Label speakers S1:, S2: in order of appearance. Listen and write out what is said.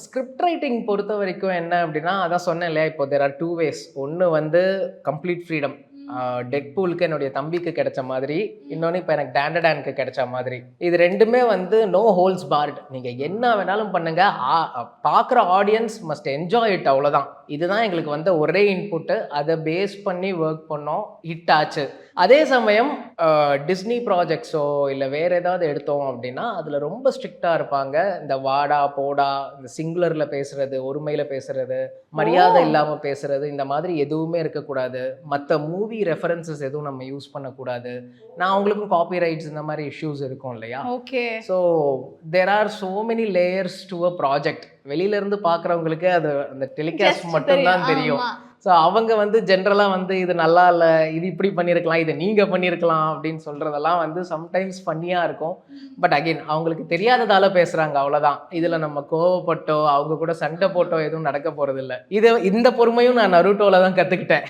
S1: Script writing பொறுத்த வரைக்கும் என்ன அப்படின்னா, அதான் சொன்னேன் இல்லையா, இப்போ தேர் ஆர் 2 வேஸ். ஒண்ணு வந்து கம்ப்ளீட் ஃப்ரீடம். டெட்பூலுக்கு என்னுடைய தம்பிக்கு கிடைச்ச மாதிரி, இன்னொன்னு இப்ப எனக்கு டாண்டடானுக்கு கிடைச்ச மாதிரி. இது 2மே வந்து நோ ஹோல்ஸ் பார்ட். நீங்க என்ன வேணாலும் பண்ணுங்க. பார்க்குற ஆடியன்ஸ் மஸ்ட் என்ஜாய் இட் அவ்வளோதான். இதுதான் எங்களுக்கு வந்த ஒரே இன்புட்டு. அத பேஸ் பண்ணி ஒர்க் பண்ணோம். ஹிட் ஆச்சு. அதே சமயம் டிஸ்னி ப்ராஜெக்ட்ஸோ இல்ல வேற ஏதாவது எடுத்தோம் அப்படின்னா, அதுல ரொம்ப ஸ்ட்ரிக்ட்டா இருப்பாங்க. இந்த வாடா, போடா, இந்த சிங்குலர்ல பேசுறது, ஒருமையில பேசுறது, மரியாதை இல்லாம பேசுறது, இந்த மாதிரி எதுவுமே இருக்கக்கூடாது. மத்த மூவி ரெஃபரன்ஸஸ் எதுவும் நம்ம யூஸ் பண்ணக்கூடாது. நான் அவங்களுக்கும் காப்பி ரைட்ஸ் இந்த மாதிரி இஷ்யூஸ் இருக்கும் இல்லையா?
S2: Okay.
S1: So there are so many layers to a project. வெளியில இருந்து பார்க்குறவங்களுக்கு அது அந்த டெலிகாஸ்ட்
S2: Just
S1: மட்டும் தான் தெரியும்.
S2: ஆமா.
S1: ஸோ அவங்க வந்து ஜென்ரலா வந்து இது நல்லா இல்ல, இது இப்படி பண்ணியிருக்கலாம், இதை நீங்க பண்ணியிருக்கலாம் அப்படின்னு சொல்றதெல்லாம் வந்து சம்டைம்ஸ் ஃபன்னியா இருக்கும். பட் அகைன் அவங்களுக்கு தெரியாததால பேசுறாங்க அவ்வளவுதான். இதுல நம்ம கோவப்பட்டோ அவங்க கூட சண்டை போட்டோ எதுவும் நடக்க போறது இல்ல. இந்த பொறுமையும் நான் நருட்டோல தான் கத்துக்கிட்டேன்.